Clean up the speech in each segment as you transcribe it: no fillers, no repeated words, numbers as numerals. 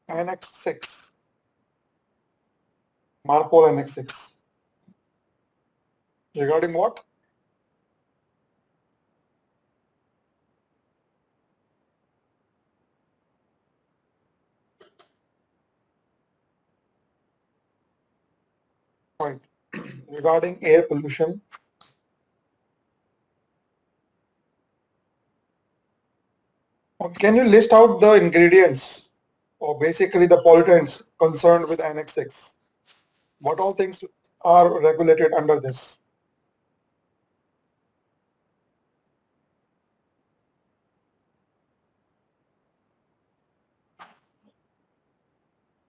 Annex 6, MARPOL Annex 6. Regarding what? Right. Regarding air pollution. Can you list out the ingredients or basically the pollutants concerned with Annex 6? What all things are regulated under this?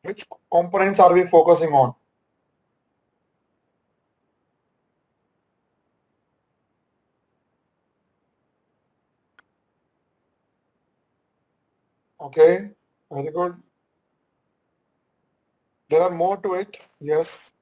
Which components are we focusing on? Okay, very good. There are more to it. Yes.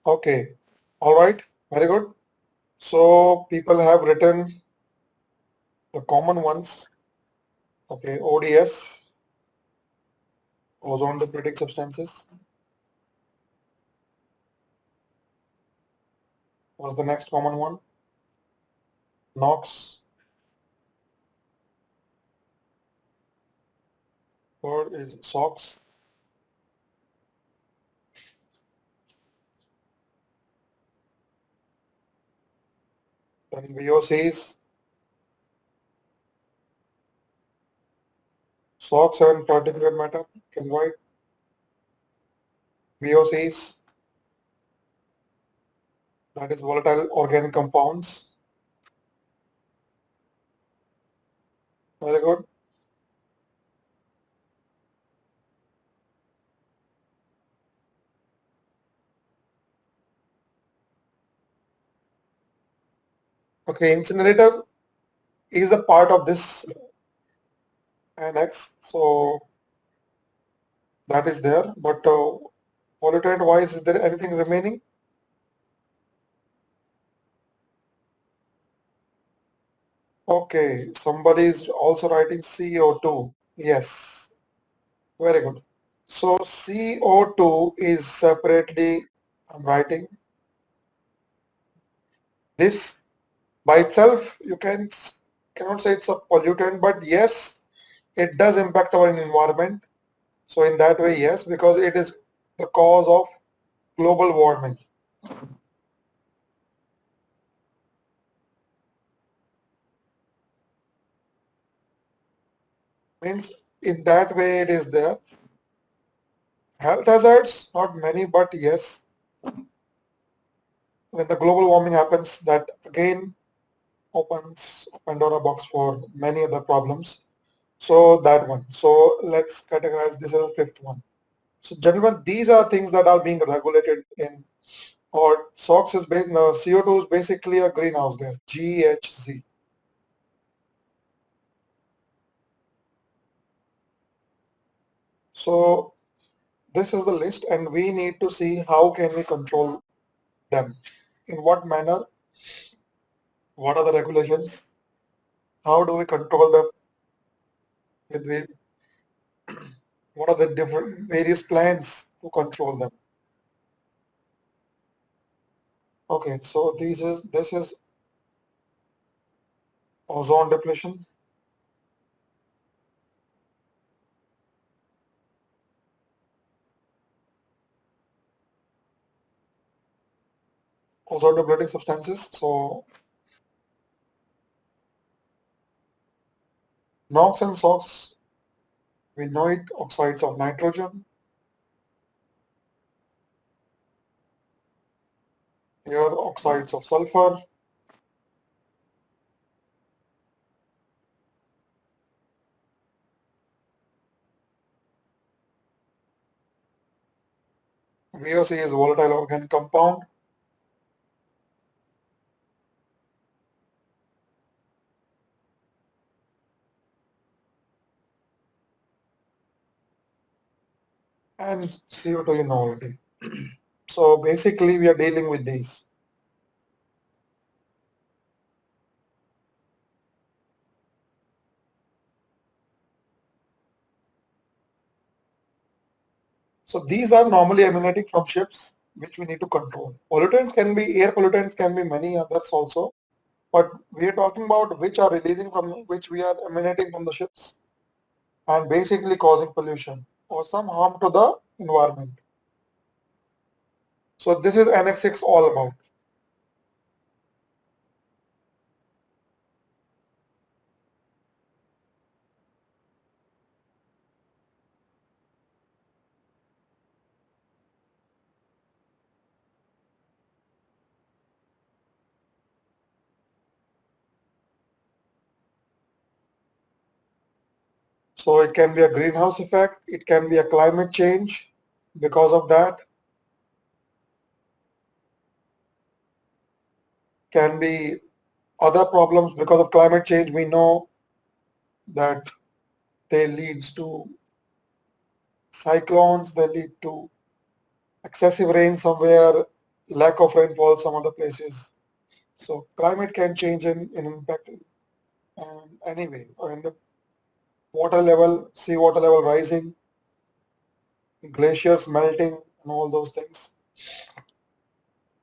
Okay. All right. Very good. So people have written the common ones. Okay. ODS, ozone depleting substances, was the next common one. NOx, third is SOx, then VOCs, SOx and particulate matter, can write VOCs, that is volatile organic compounds. Very good. Okay, incinerator is a part of this annex, so that is there. But pollutant wise, is there anything remaining? Okay, somebody is also writing CO2. Yes, very good. So CO2 is separately, I'm writing. This by itself, you cannot say it's a pollutant, but yes, it does impact our environment. So in that way, yes, because it is the cause of global warming. Means in that way it is there. Health hazards, not many, but yes, when the global warming happens, that again opens a Pandora box for many other problems. So that one. So let's categorize this as a fifth one. So gentlemen, these are things that are being regulated in, or SOx is based, no, CO2 is basically a greenhouse gas, GHG. So this is the list and we need to see how can we control them. In what manner, what are the regulations, how do we control them with what are the different various plans to control them. Okay, so this is ozone depletion. Ozone depleting substances. So NOx and SOx, we know it, oxides of nitrogen. Here, oxides of sulfur. VOC is volatile organic compound. And CO2 you know already. So basically, we are dealing with these. So these are normally emanating from ships, which we need to control. Pollutants can be air pollutants, can be many others also, but we are talking about which are releasing from which we are emanating from the ships and basically causing pollution or some harm to the environment. So this is Annex 6 all about. So it can be a greenhouse effect, it can be a climate change because of that, can be other problems because of climate change. We know that they leads to cyclones, they lead to excessive rain somewhere, lack of rainfall some other places. So climate can change in impact anyway. And water level, sea water level rising, glaciers melting, and all those things.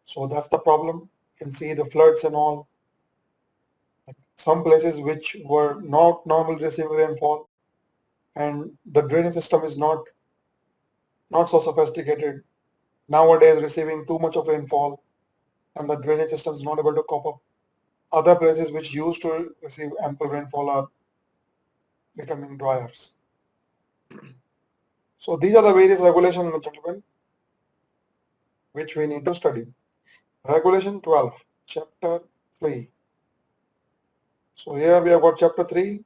So that's the problem. You can see the floods and all. Some places which were not normally receiving rainfall, and the drainage system is not so sophisticated. Nowadays, receiving too much of rainfall, and the drainage system is not able to cope up. Other places which used to receive ample rainfall are becoming dryers. So these are the various regulations, gentlemen, which we need to study. Regulation 12, Chapter 3. So here we have got Chapter 3,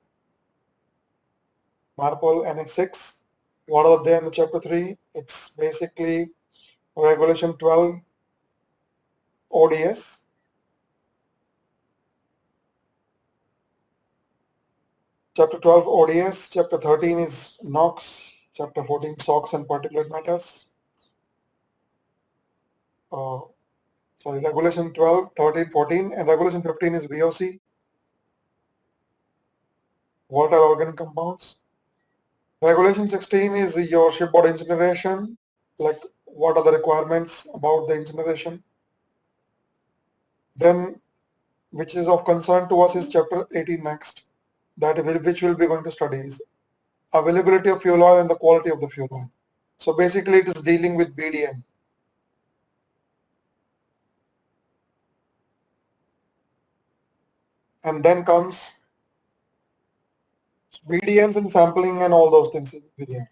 MARPOL Annex 6. What are they in the Chapter 3? It's basically Regulation 12, ODS. Chapter 12, ODS. Chapter 13 is NOx. Chapter 14, SOx and particulate matters. Uh, Regulation 12, 13, 14, and Regulation 15 is VOC, volatile organic compounds. Regulation 16 is your shipboard incineration, like what are the requirements about the incineration. Then, which is of concern to us, is Chapter 18 next, which we'll be going to study is availability of fuel oil and the quality of the fuel oil. So basically, it is dealing with BDN. And then comes BDNs and sampling and all those things with here.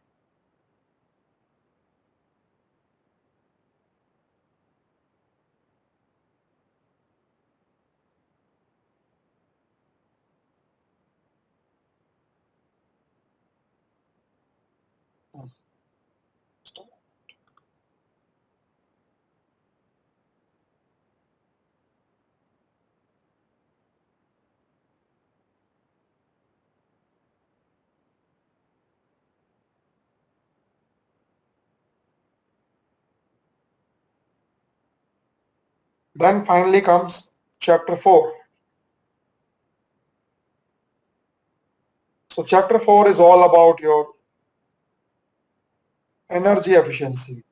Then finally comes Chapter 4. So Chapter 4 is all about your energy efficiency.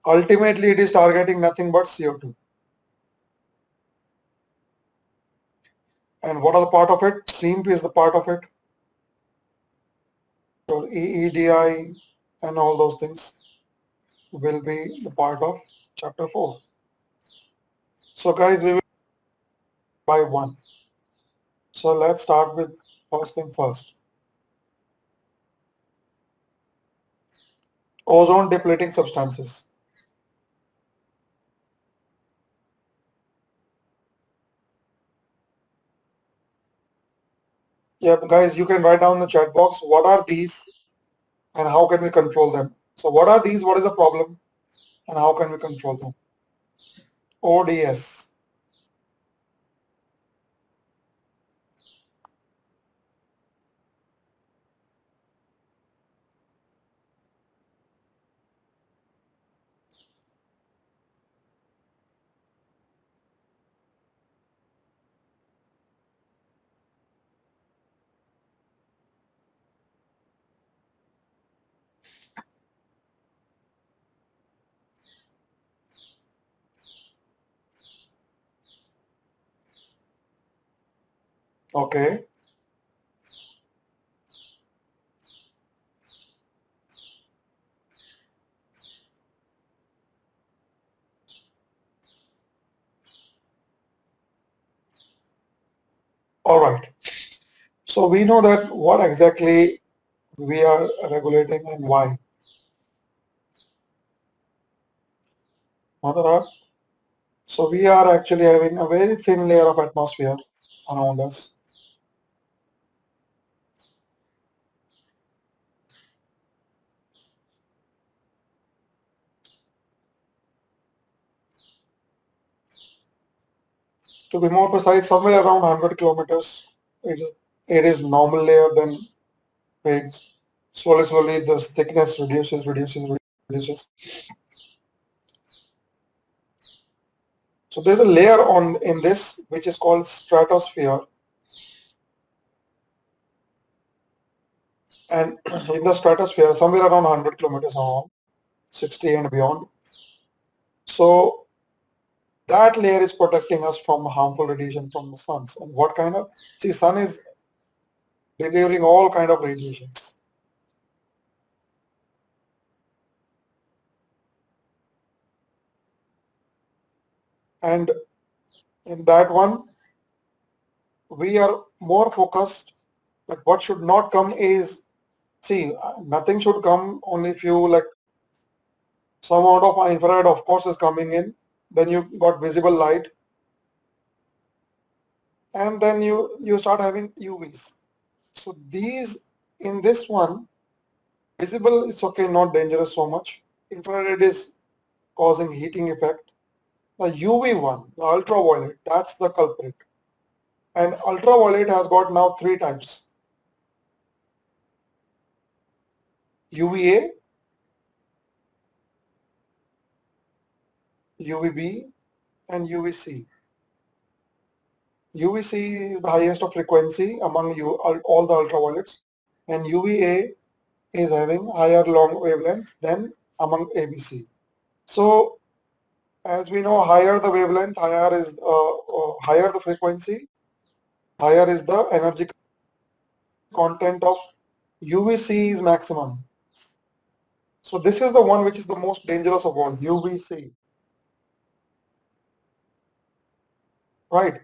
Ultimately, it is targeting nothing but CO2. And what are the part of it? SEEMP is the part of it. So EEDI and all those things will be the part of chapter 4. So guys, we will by one. So let's start with first thing first. Ozone depleting substances. Yeah, guys, you can write down in the chat box what are these and how can we control them. So what are these? What is the problem? And how can we control them? ODS. Okay. All right. So we know that what exactly we are regulating and why. Mother Earth. So we are actually having a very thin layer of atmosphere around us. To be more precise, somewhere around 100 kilometers. It is normal layer, then fades. Slowly, the thickness reduces. So there's a layer on in this which is called stratosphere, and in the stratosphere, somewhere around 100 kilometers around, 60 and beyond. So that layer is protecting us from harmful radiation from the sun. And what kind of? See, sun is delivering all kind of radiations. And in that one, we are more focused. Like what should not come is, see, nothing should come. Only few like some amount of infrared, of course, is coming in. Then you got visible light, and then you start having UVs. So these in this one, visible is okay, not dangerous so much. Infrared is causing heating effect. The UV one, the ultraviolet, that's the culprit. And ultraviolet has got now three types: UVA, UVB, and UVC. UVC is the highest of frequency among all the ultraviolets, and UVA is having higher long wavelength than among ABC. So as we know, higher the wavelength, higher the frequency, higher is the energy content of UVC is maximum. So this is the one which is the most dangerous of all, UVC, right?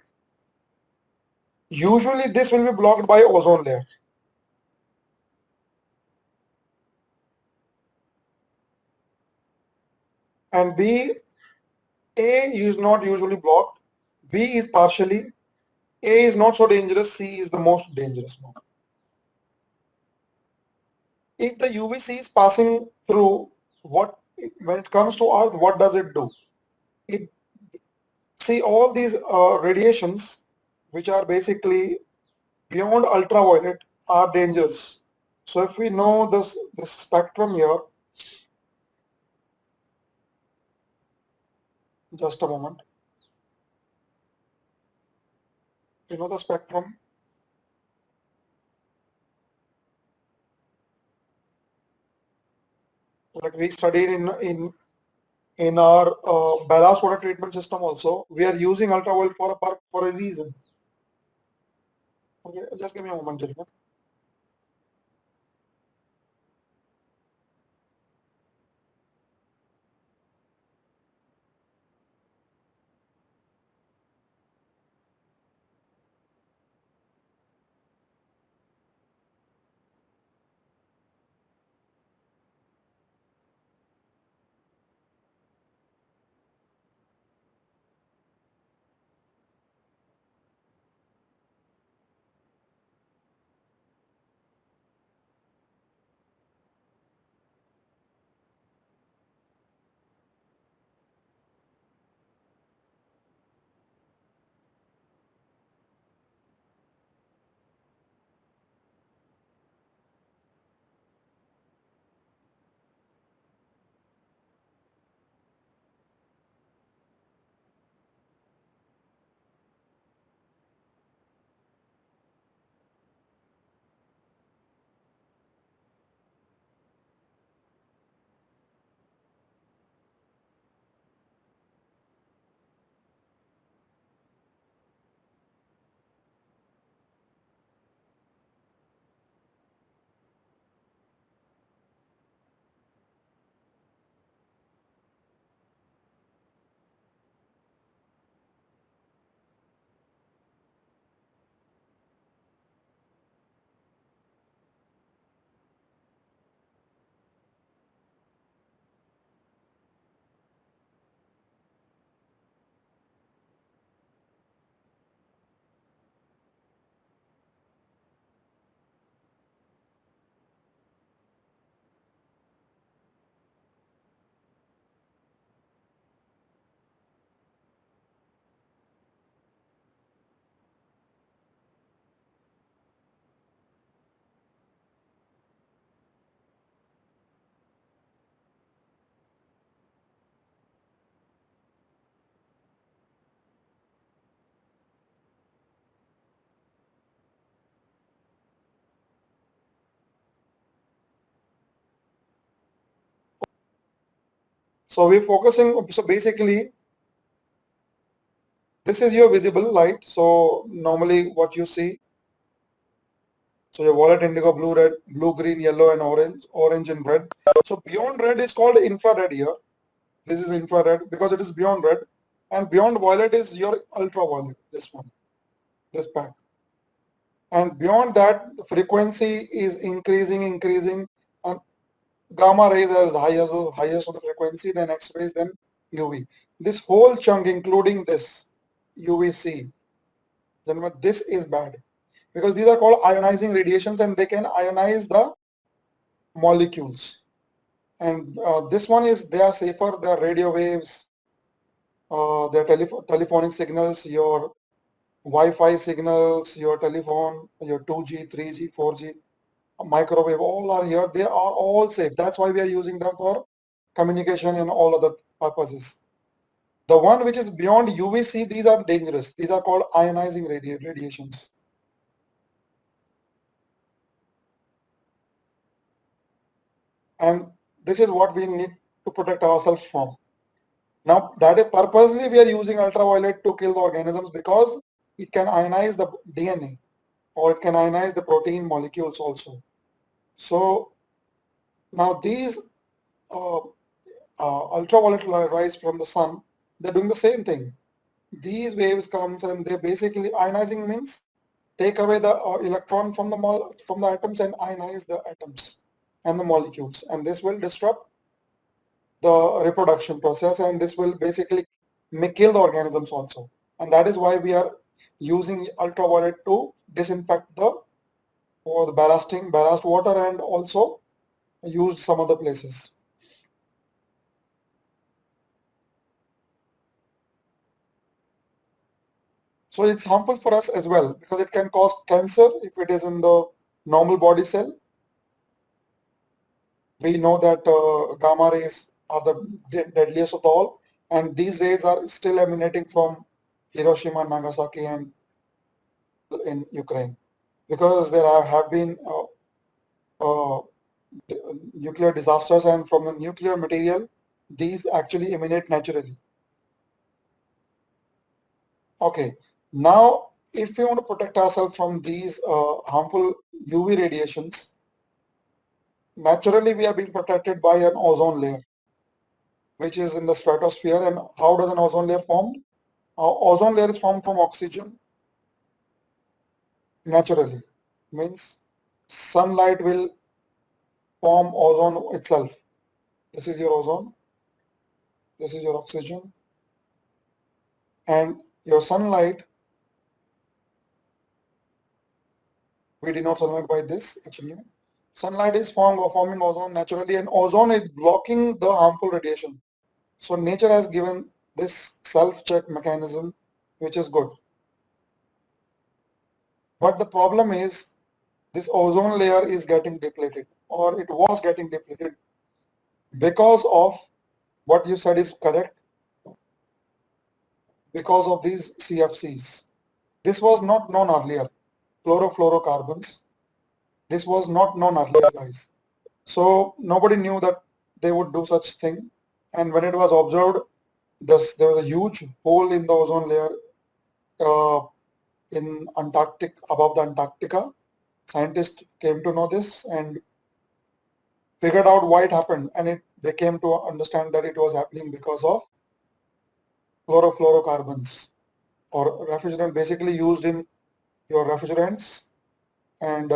Usually this will be blocked by ozone layer. And B, A is not usually blocked. B is partially. A is not so dangerous. C is the most dangerous one. If the UVC is passing through, when it comes to Earth, what does it do? It see all these radiations, which are basically beyond ultraviolet, are dangerous. So if we know this spectrum here, just a moment. You know the spectrum. like we studied in our ballast water treatment system also, we are using ultraviolet for a reason. Okay, just give me a moment, gentlemen. So we're focusing, so basically this is your visible light. So normally what you see, so your violet, indigo, blue, red, blue, green, yellow, and orange, orange and red. So beyond red is called infrared here. This is infrared because it is beyond red, and beyond violet is your ultraviolet, this one, this pack. And beyond that, the frequency is increasing, and gamma rays as highest of the frequency, then X rays, then UV. This whole chunk, including this UVC, gentlemen, this is bad because these are called ionizing radiations, and they can ionize the molecules. And this one is, they are safer. They are radio waves, they are telephonic signals, your Wi-Fi signals, your telephone, your 2G, 3G, 4G, microwave, all are here. They are all safe. That's why we are using them for communication and all other purposes. The one which is beyond UVC, these are dangerous. These are called ionizing radiations. And this is what we need to protect ourselves from. Now, that is purposely we are using ultraviolet to kill the organisms because it can ionize the DNA, or it can ionize the protein molecules also. So now these uh, ultraviolet rays from the sun, they're doing the same thing. These waves comes and they basically, ionizing means take away the electron from the atoms and ionize the atoms and the molecules, and this will disrupt the reproduction process, and this will basically kill the organisms also. And that is why we are using ultraviolet to disinfect the ballast water, and also used some other places. So it's harmful for us as well because it can cause cancer if it is in the normal body cell. We know that gamma rays are the deadliest of all, and these rays are still emanating from Hiroshima, Nagasaki, and in Ukraine, because there have been uh, nuclear disasters, and from the nuclear material, these actually emanate naturally. Okay, now if we want to protect ourselves from these harmful UV radiations, naturally we are being protected by an ozone layer, which is in the stratosphere. And how does an ozone layer form? Ozone layer is formed from oxygen naturally. Means sunlight will form ozone itself. This is your ozone, this is your oxygen, and your sunlight, we denote sunlight by this actually. Sunlight is forming ozone naturally, and ozone is blocking the harmful radiation. So nature has given this self-check mechanism, which is good. But the problem is this ozone layer is getting depleted, or it was getting depleted because of what you said is correct, because of these CFCs. This was not known earlier, chlorofluorocarbons. This was not known earlier, guys. So nobody knew that they would do such thing. And when it was observed, there was a huge hole in the ozone layer in Antarctic, above the Antarctica. Scientists came to know this and figured out why it happened, and they came to understand that it was happening because of chlorofluorocarbons, or refrigerant, basically used in your refrigerants and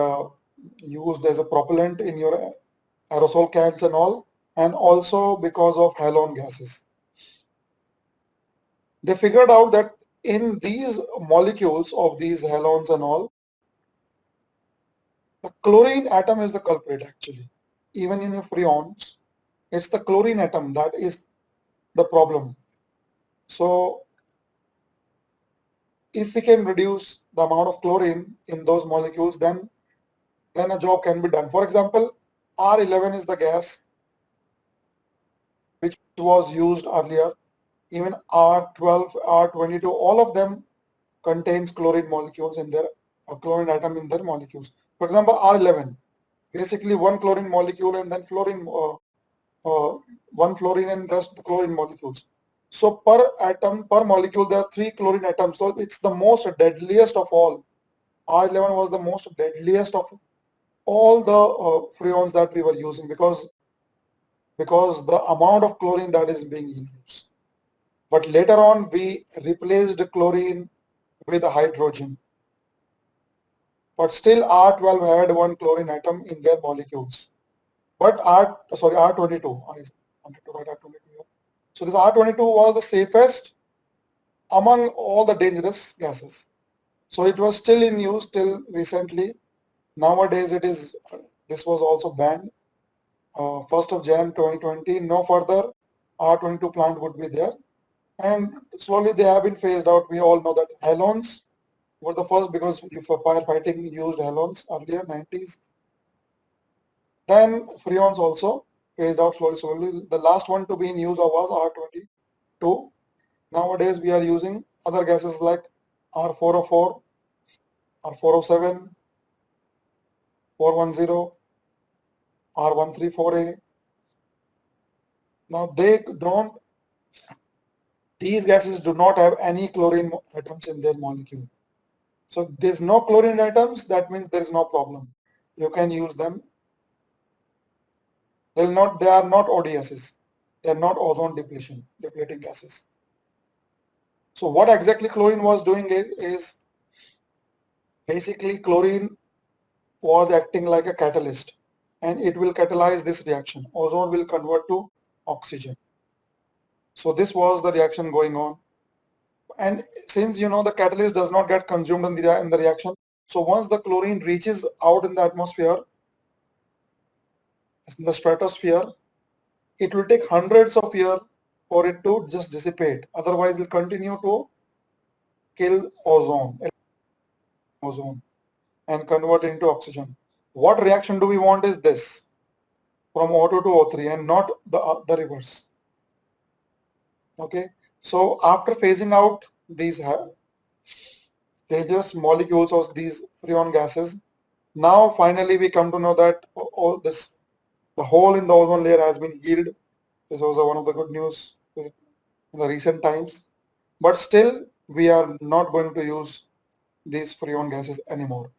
used as a propellant in your aerosol cans and all, and also because of halon gases. They figured out that in these molecules of these halons and all, the chlorine atom is the culprit actually. Even in your freons, it's the chlorine atom that is the problem. So if we can reduce the amount of chlorine in those molecules, then a job can be done. For example, R11 is the gas which was used earlier. Even R12, R22, all of them contains chlorine molecules in their chlorine atom in their molecules. For example, R11, basically one chlorine molecule and then fluorine, one fluorine and rest the chlorine molecules. So per atom, per molecule, there are 3 chlorine atoms. So it's the most deadliest of all. R11 was the most deadliest of all the freons that we were using because the amount of chlorine that is being used. But later on, we replaced chlorine with hydrogen. But still R12 had one chlorine atom in their molecules. But R22, I wanted to write R22 here. So this R22 was the safest among all the dangerous gases. So it was still in use till recently. Nowadays it is, this was also banned. 1st of Jan 2020, no further R22 plant would be there. And slowly they have been phased out. We all know that halons were the first because for firefighting used halons earlier, 90s. Then freons also phased out slowly. The last one to be in use was R22. Nowadays we are using other gases like R404, R407, 410, R134A. Now these gases do not have any chlorine atoms in their molecule. So if there's no chlorine atoms, that means there is no problem. You can use them. They are not ODSs. They are not ozone depleting gases. So what exactly chlorine was doing is basically chlorine was acting like a catalyst, and it will catalyze this reaction. Ozone will convert to oxygen. So this was the reaction going on. And since the catalyst does not get consumed in the reaction, so once the chlorine reaches out in the atmosphere, in the stratosphere, it will take hundreds of years for it to just dissipate. Otherwise, it will continue to kill ozone and convert it into oxygen. What reaction do we want is this, from O2 to O3, and not the reverse. Okay, so after phasing out these dangerous molecules of these freon gases, now finally we come to know that this The hole in the ozone layer has been healed. This was one of the good news in the recent times. But still, we are not going to use these freon gases anymore.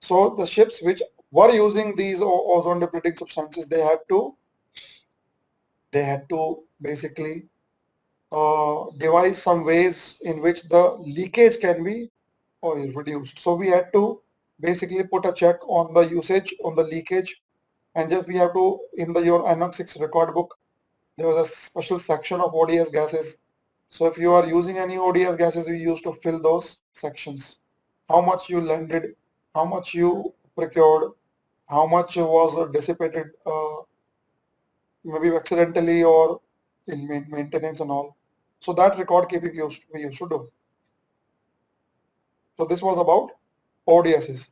So the ships which were using these ozone depleting substances, they had to basically devise some ways in which the leakage can be reduced. So we had to basically put a check on the usage, on the leakage, and just we have to, in the your NOx 6 record book, there was a special section of ODS gases. So if you are using any ODS gases, we used to fill those sections. How much you landed, how much you procured, how much was dissipated, maybe accidentally or in maintenance and all. So that record keeping we used to do. So this was about ODSs.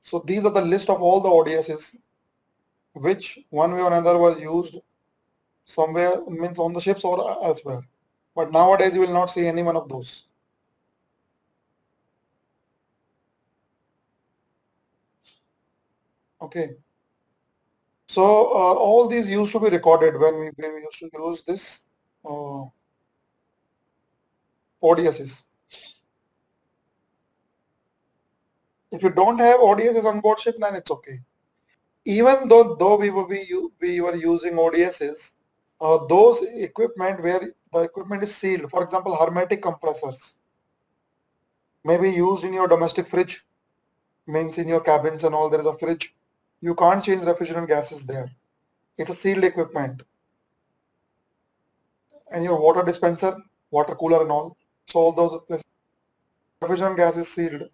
So these are the list of all the ODSs which one way or another were used somewhere, means on the ships or elsewhere. But nowadays you will not see any one of those. Okay. So all these used to be recorded when we used to use this ODSs. If you don't have ODSs on board ship, then it's okay. Even though we were using ODSs, those equipment where the equipment is sealed, for example, hermetic compressors, may be used in your domestic fridge, means in your cabins and all, there is a fridge. You can't change refrigerant gases there. It's a sealed equipment. And your water dispenser, water cooler and all, so all those places, refrigerant gas is sealed.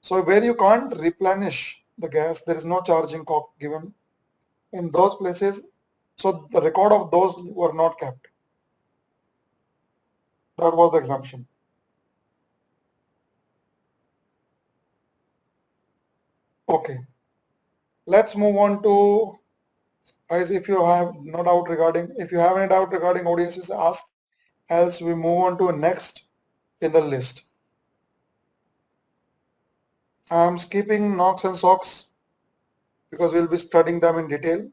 So where you can't replenish the gas, there is no charging cock given in those places. So the record of those were not kept. That was the exemption. Okay, let's move on to, guys, if you have no doubt regarding, if you have any doubt regarding ODSs, ask, else we move on to next in the list. I'm skipping NOx and SOx because we'll be studying them in detail.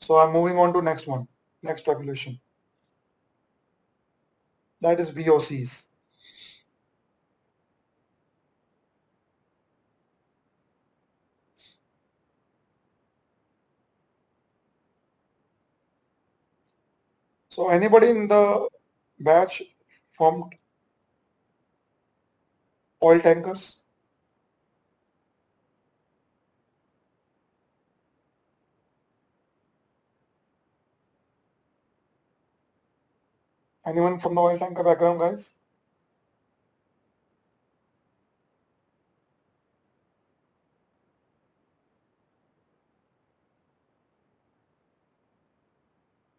So I'm moving on to next one, next regulation. That is VOCs. So anybody in the batch from oil tankers? Anyone from the oil tanker background, guys?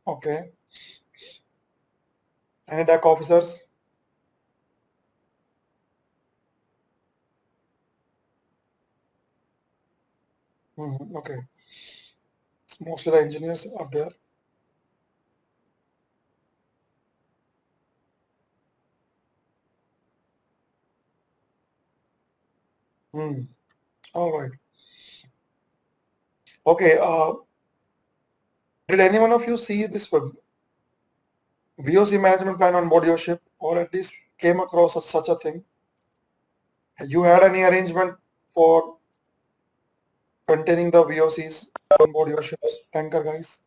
Okay. Any deck officers? Okay. It's mostly the engineers are there. Hmm. All right. Okay. Did any one of you see this VOC management plan on board your ship, or at least came across such a thing? You had any arrangement for containing the VOCs on board your ships, tanker guys?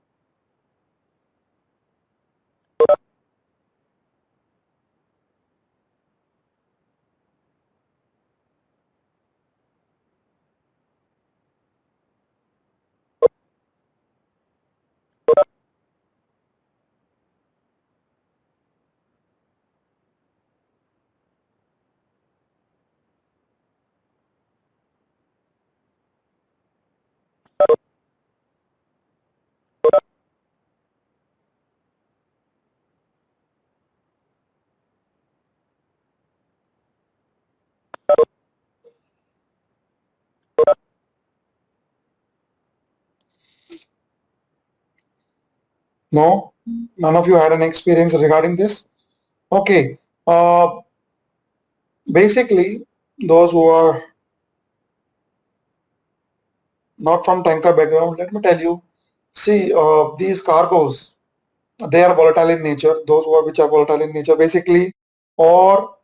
No? None of you had an experience regarding this? Okay. Basically, those who are not from tanker background, let me tell you, see, these cargoes, they are volatile in nature, those who are which are volatile in nature, basically, or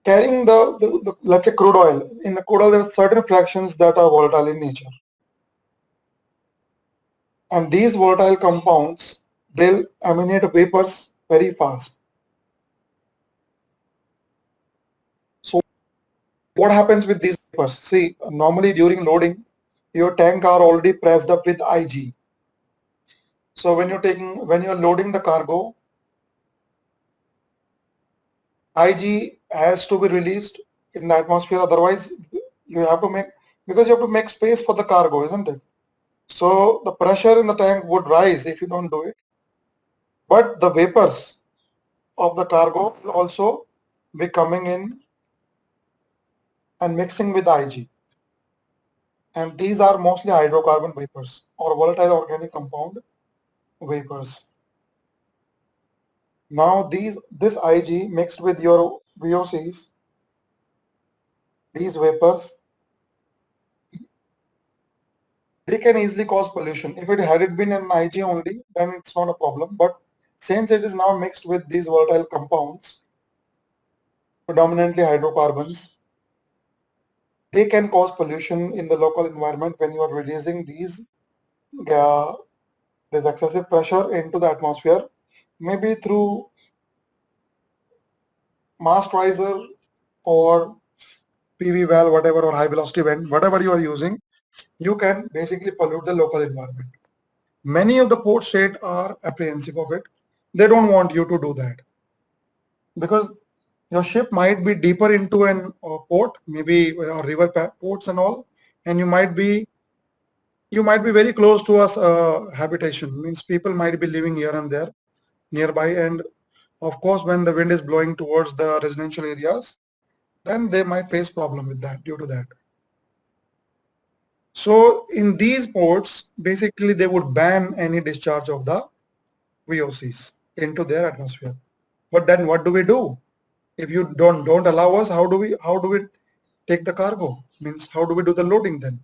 carrying the let's say crude oil. In the crude oil, there are certain fractions that are volatile in nature. And these volatile compounds, they'll emanate vapors very fast. So what happens with these vapors? See, normally during loading, your tank are already pressed up with IG. So when you're loading the cargo, IG has to be released in the atmosphere. Otherwise, you have to make, because you have to make space for the cargo, isn't it? So the pressure in the tank would rise if you don't do it. But the vapors of the cargo will also be coming in and mixing with IG. And these are mostly hydrocarbon vapors or volatile organic compound vapors. Now this IG mixed with your VOCs, these vapors, they can easily cause pollution. If it had it been an IG only, then it's not a problem. But since it is now mixed with these volatile compounds, predominantly hydrocarbons, they can cause pollution in the local environment when you are releasing these there's excessive pressure into the atmosphere, maybe through mast riser or PV valve, whatever, or high velocity vent, whatever you are using, you can basically pollute the local environment. Many of the port state are apprehensive of it. They don't want you to do that because your ship might be deeper into an port, maybe river ports and all, and you might be very close to us habitation. Means people might be living here and there nearby, and of course, when the wind is blowing towards the residential areas, then they might face problem with that due to that. So in these ports, basically they would ban any discharge of the VOCs into their atmosphere. But then what do we do? If you don't allow us, how do we take the cargo? Means how do we do the loading then?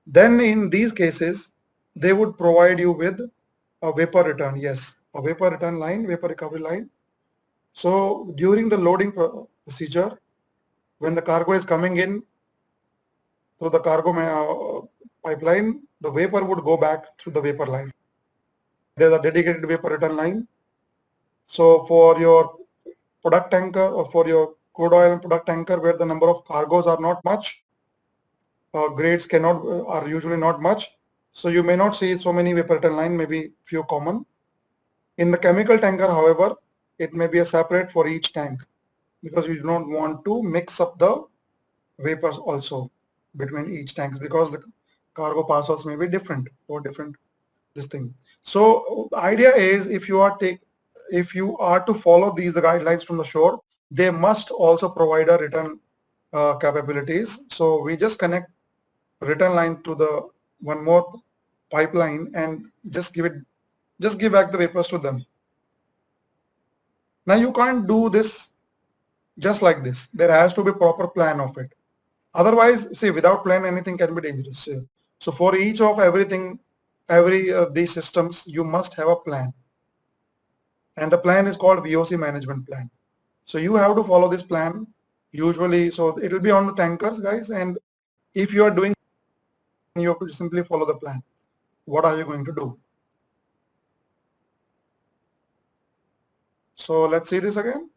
Then in these cases, they would provide you with a vapor return. Yes, a vapor return line, vapor recovery line. So during the loading procedure, when the cargo is coming in through the cargo pipeline, the vapor would go back through the vapor line. There's a dedicated vapor return line. So for your product tanker or for your crude oil and product tanker where the number of cargoes are not much, grades are usually not much. So you may not see so many vapor return line, maybe few common. In the chemical tanker, however, it may be a separate for each tank because you do not want to mix up the vapors also between each tanks because the cargo parcels may be different or different this thing. So the idea is if you are to follow these guidelines from the shore, they must also provide a return capabilities. So we just connect return line to the one more pipeline and just give back the vapors to them. Now you can't do this just like this. There has to be proper plan of it. Otherwise, see, without plan, anything can be dangerous. So for each of everything, every these systems, you must have a plan. And the plan is called VOC management plan. So you have to follow this plan usually. So it will be on the tankers, guys. And if you are doing, you have to simply follow the plan. What are you going to do? So let's see this again.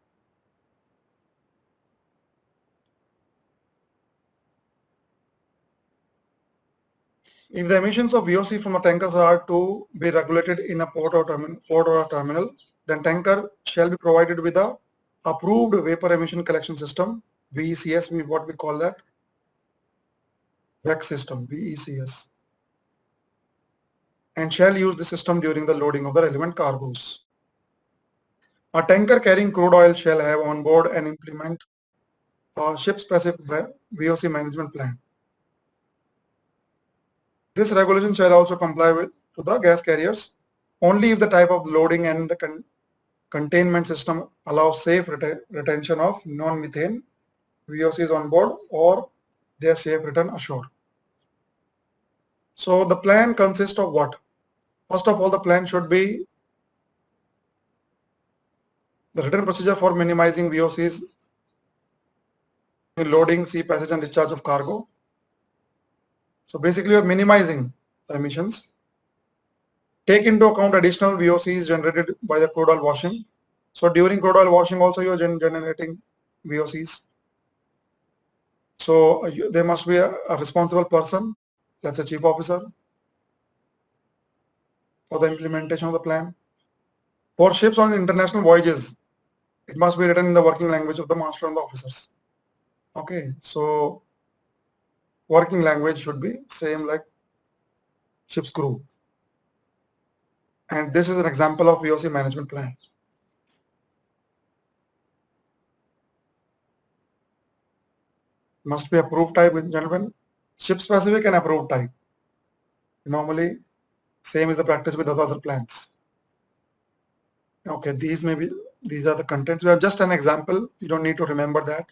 If the emissions of VOC from the tankers are to be regulated in a port or a terminal, then tanker shall be provided with a approved vapor emission collection system, VECS, what we call that, VEC system, VECS, and shall use the system during the loading of the relevant cargoes. A tanker carrying crude oil shall have on board and implement a ship-specific VOC management plan. This regulation shall also comply with to the gas carriers only if the type of loading and the containment system allows safe retention of non-methane VOCs on board, or their safe return ashore. So the plan consists of what? First of all, the plan should be the written procedure for minimizing VOCs, loading, sea passage, and discharge of cargo. So basically, you're minimizing the emissions. Take into account additional VOCs generated by the crude oil washing. So during crude oil washing, also you're generating VOCs. So there must be a responsible person, let's say chief officer, for the implementation of the plan. For ships on international voyages, it must be written in the working language of the master and the officers. Okay, so working language should be same like ship's crew. And this is an example of VOC management plan. Must be approved type, gentlemen. Ship specific and approved type. Normally, same is the practice with other plans. Okay, these are the contents. We are just an example. You don't need to remember that.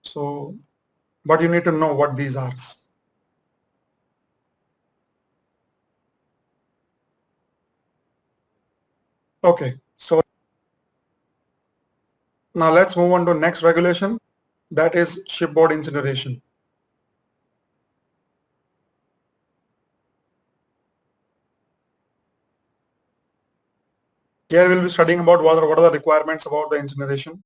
So, but you need to know what these are. Okay, so now let's move on to next regulation, that is shipboard incineration. Here we'll be studying about what are the requirements about the incineration.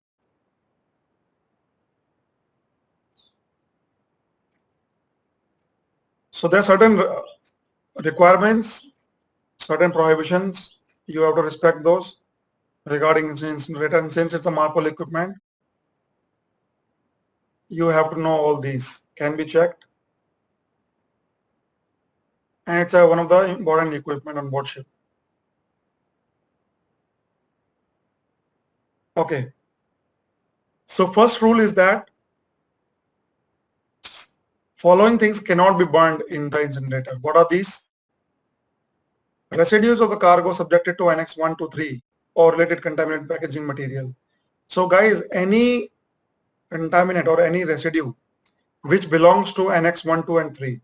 So there are certain requirements, certain prohibitions. You have to respect those regarding incinerator. And since it's a MARPOL equipment, you have to know all these. Can be checked. And it's one of the important equipment on board ship. Okay. So first rule is that following things cannot be burned in the incinerator. What are these? Residues of the cargo subjected to Annex 1 to 3 or related contaminated packaging material. So guys, any contaminant or any residue which belongs to Annex 1, 2 and 3.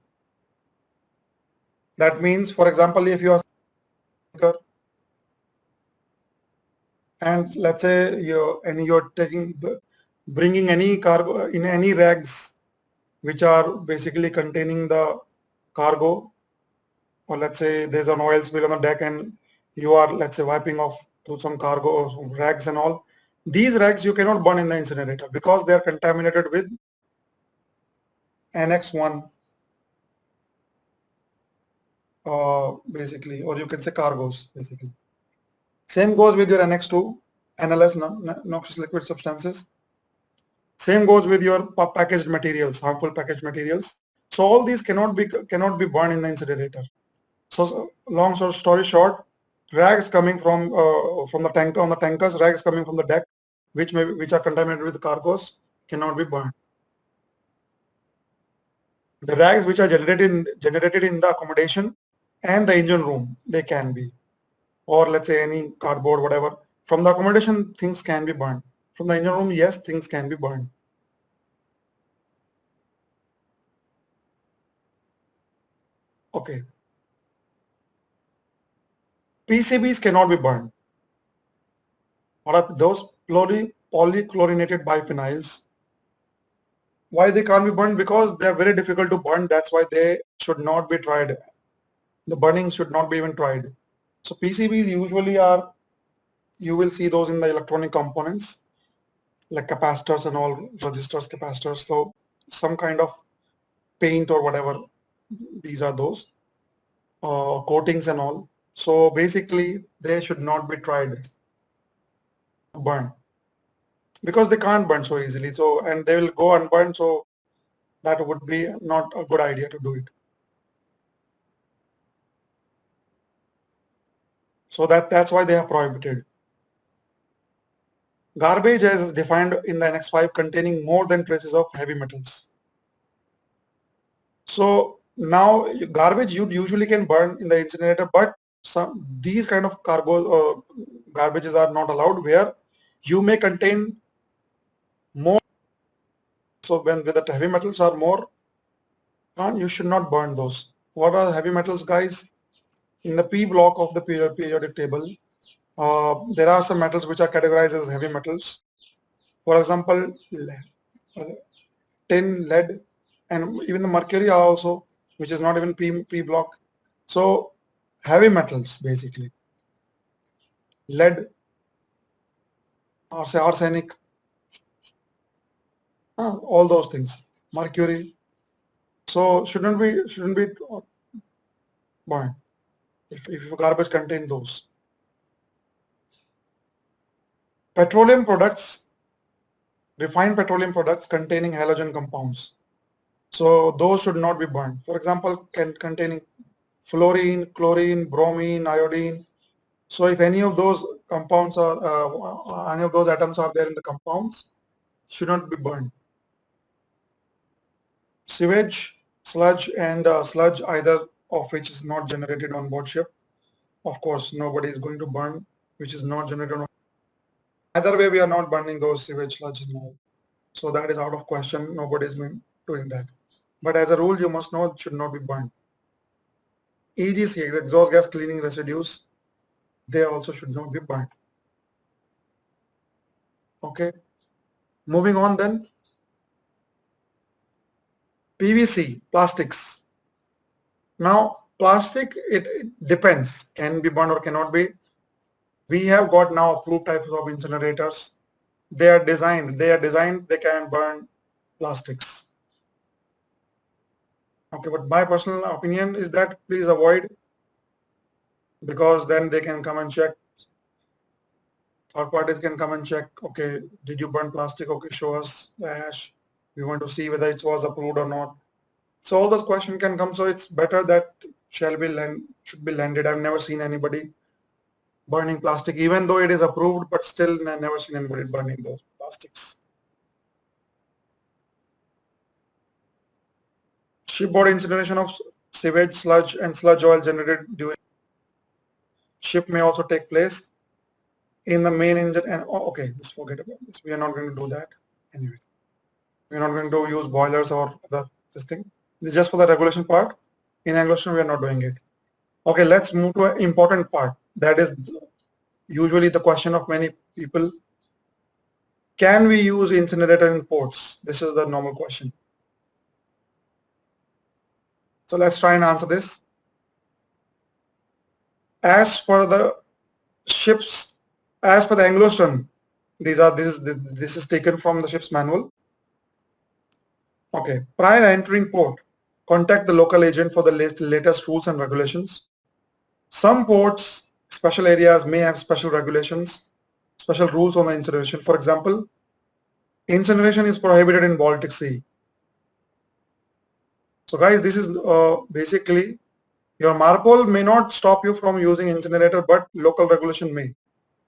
That means, for example, if you are and let's say you're bringing any cargo in any rags which are basically containing the cargo, or let's say there's an oil spill on the deck and you are, let's say, wiping off through some cargo rags and all. These rags you cannot burn in the incinerator because they are contaminated with Annex 1 basically, or you can say cargoes basically. Same goes with your Annex 2 NLS, noxious liquid substances. Same goes with your packaged materials, harmful packaged materials. So all these cannot be burned in the incinerator. So long story short, rags coming from the tanker on the tankers, rags coming from the deck, which are contaminated with cargoes, cannot be burned. The rags which are generated in the accommodation and the engine room, they can be, or let's say any cardboard, whatever. From the accommodation, things can be burned. From the engine room, yes, things can be burned. Okay. PCBs cannot be burned. What are those? Polychlorinated biphenyls. Why they can't be burned? Because they're very difficult to burn. That's why they should not be tried. The burning should not be even tried. So PCBs usually are, you will see those in the electronic components like capacitors and all, resistors, capacitors. So some kind of paint or whatever, these are those coatings and all. So basically they should not be tried to burn because they can't burn so easily. So, and they will go unburned. So that would be not a good idea to do it. So that's why they are prohibited. Garbage is defined in the Annex 5 containing more than traces of heavy metals. So now garbage you usually can burn in the incinerator, but these kind of garbages are not allowed, where you may contain more. So when the heavy metals are more, you should not burn those. What are heavy metals, guys? In the P block of the periodic table, there are some metals which are categorized as heavy metals. For example, tin, lead, and even the mercury are also, which is not even P block. So heavy metals basically, lead, or say arsenic, all those things, mercury. So shouldn't be burned if garbage contain those. Petroleum products, refined petroleum products containing halogen compounds. So those should not be burned. For example, containing fluorine, chlorine, bromine, iodine. So if any of those compounds are, any of those atoms are there in the compounds, should not be burned. Sewage, sludge, and sludge, either of which is not generated on board ship. Of course, nobody is going to burn which is not generated on. Either way, we are not burning those sewage sludges now. So that is out of question. Nobody is doing that. But as a rule, you must know it should not be burned. EGC, exhaust gas cleaning residues, they also should not be burned. Okay. Moving on then. PVC, plastics. Now, plastic, it depends. Can be burned or cannot be. We have got now approved types of incinerators. They are designed, they can burn plastics. Okay, but my personal opinion is that please avoid, because then they can come and check. Third parties can come and check, okay, did you burn plastic? Okay, show us the ash. We want to see whether it was approved or not. So all those questions can come. So it's better that should be landed. I've never seen anybody burning plastic, even though it is approved, but still I've never seen anybody burning those plastics. Shipboard incineration of sewage, sludge, and sludge oil generated during ship may also take place in the main engine. And okay, just forget about this. We are not going to do that anyway. We're not going to use boilers or this thing. This is just for the regulation part. In regulation, we are not doing it. Okay, let's move to an important part. That is usually the question of many people. Can we use incinerator in ports? This is the normal question. So let's try and answer this. As per the ships, as per the Anglo-Stern, this is taken from the ship's manual. Okay, prior entering port, contact the local agent for the latest rules and regulations. Some ports, special areas may have special regulations, special rules on the incineration. For example, incineration is prohibited in Baltic Sea. So guys, this is basically, your MARPOL may not stop you from using incinerator, but local regulation may.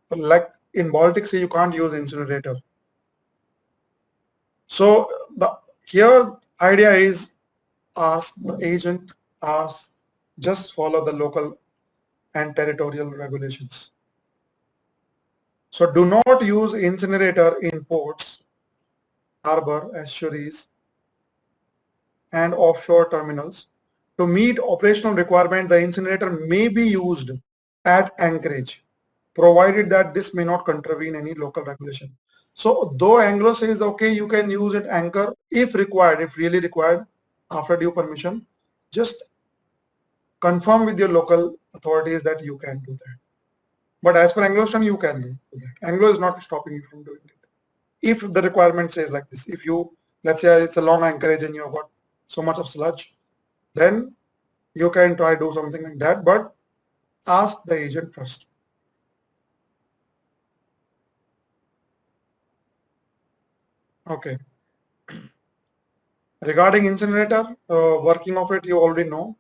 But like in Baltic Sea, you can't use incinerator. So here idea is, ask the agent, just follow the local and territorial regulations. So do not use incinerator in ports, harbor, estuaries, and offshore terminals. To meet operational requirement, the incinerator may be used at anchorage, provided that this may not contravene any local regulation. So though Anglo says, okay, you can use it anchor if required, if really required, after due permission, just confirm with your local authorities that you can do that. But as per Anglo-Stern, you can do that. Anglo is not stopping you from doing it. If the requirement says like this, if you, let's say it's a long anchorage and you've got so much of sludge, then you can try do something like that, but ask the agent first. Okay. Regarding incinerator, working of it, you already know.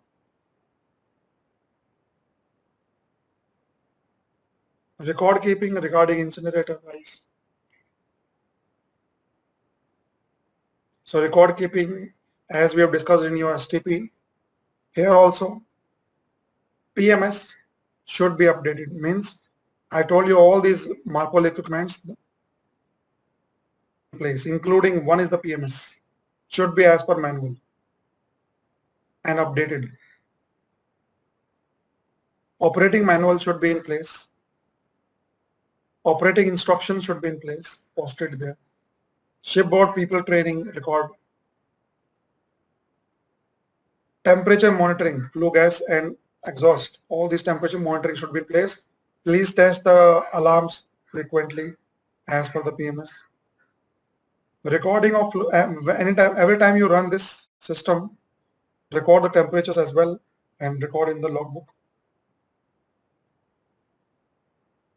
Record keeping regarding incinerator, guys. So record keeping, as we have discussed in your STP, here also, PMS, should be updated. Means I told you all these MARPOL equipments in place, including one is the PMS, should be as per manual and updated. Operating manual should be in place. Operating instructions should be in place, posted there. Shipboard people training record. Temperature monitoring, flue gas and exhaust. All these temperature monitoring should be in place. Please test the alarms frequently as per the PMS. Recording of anytime, every time you run this system, record the temperatures as well and record in the logbook.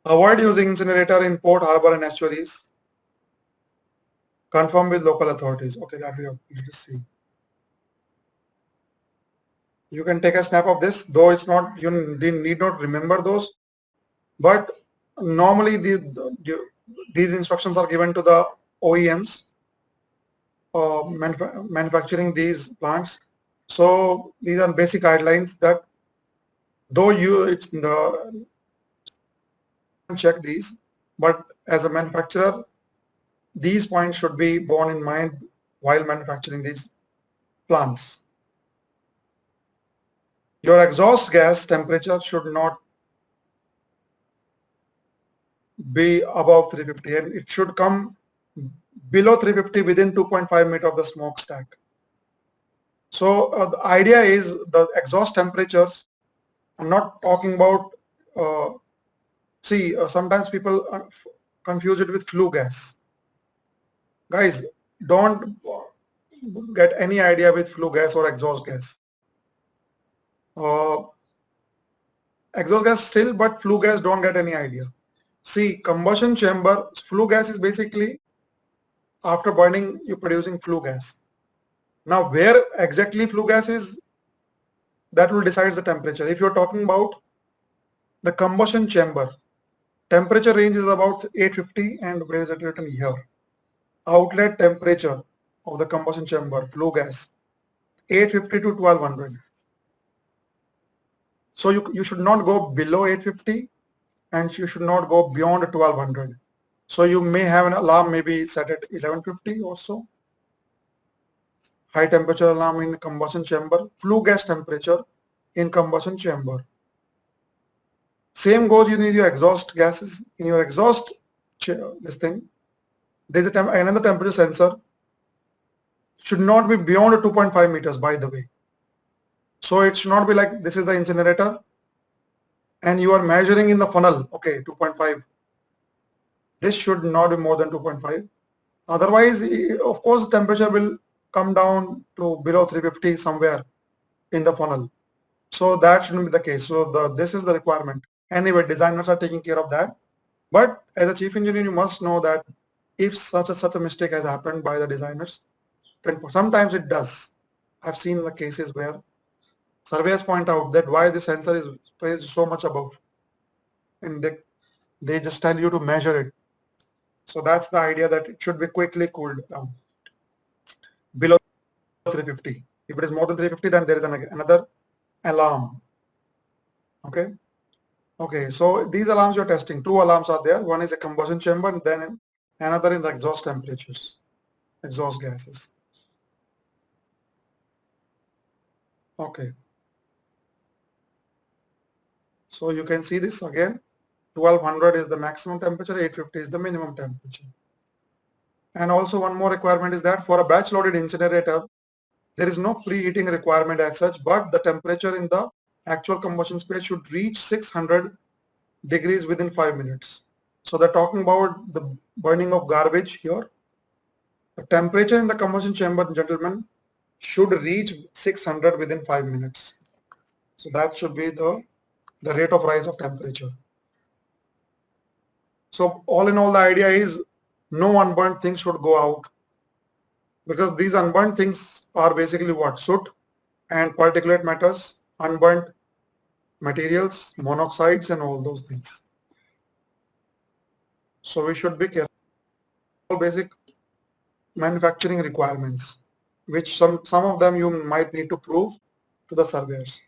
Avoid using incinerator in port, harbor and estuaries. Confirm with local authorities. Okay, that we have to see. You can take a snap of this, though it's not, you need not remember those, but normally these instructions are given to the OEMs manufacturing these plants. So these are basic guidelines that though it's the check these, but as a manufacturer, these points should be borne in mind while manufacturing these plants. Your exhaust gas temperature should not be above 350 and it should come below 350 within 2.5 meters of the smokestack. So the idea is the exhaust temperatures, I'm not talking about, sometimes people confuse it with flue gas. Guys, don't get any idea with flue gas or exhaust gas. Exhaust gas still, but flue gas don't get any idea. See, combustion chamber, flue gas is basically after burning, you're producing flue gas. Now, where exactly flue gas is, that will decide the temperature. If you're talking about the combustion chamber, temperature range is about 850 and where is it written here? Outlet temperature of the combustion chamber, flue gas, 850 to 1200. So you should not go below 850 and you should not go beyond 1200. So you may have an alarm maybe set at 1150 or so. High temperature alarm in combustion chamber, flue gas temperature in combustion chamber. Same goes, you need your exhaust gases. In your exhaust, this thing, there's another temperature sensor, should not be beyond 2.5 meters, by the way. So it should not be like this is the incinerator and you are measuring in the funnel, okay, 2.5. This should not be more than 2.5. Otherwise, of course, temperature will come down to below 350 somewhere in the funnel. So that shouldn't be the case. So this is the requirement. Anyway, designers are taking care of that. But as a chief engineer, you must know that if such a mistake has happened by the designers, sometimes it does. I've seen the cases where surveyors point out that why the sensor is placed so much above, and they just tell you to measure it. So that's the idea, that it should be quickly cooled down below 350. If it is more than 350, then there is another alarm. Okay, so these alarms you're testing, two alarms are there. One is a combustion chamber and then another in the exhaust temperatures, exhaust gases. Okay. So you can see this again, 1200 is the maximum temperature, 850 is the minimum temperature. And also one more requirement is that for a batch loaded incinerator, there is no preheating requirement as such, but the temperature in the actual combustion space should reach 600 degrees within 5 minutes. So they're talking about the burning of garbage here. The temperature in the combustion chamber, gentlemen, should reach 600 within 5 minutes. So that should be the rate of rise of temperature. So all in all, the idea is no unburnt things should go out, because these unburnt things are basically what? Soot and particulate matters, unburnt materials, monoxides and all those things. So we should be careful. Basic manufacturing requirements, which some of them you might need to prove to the surveyors.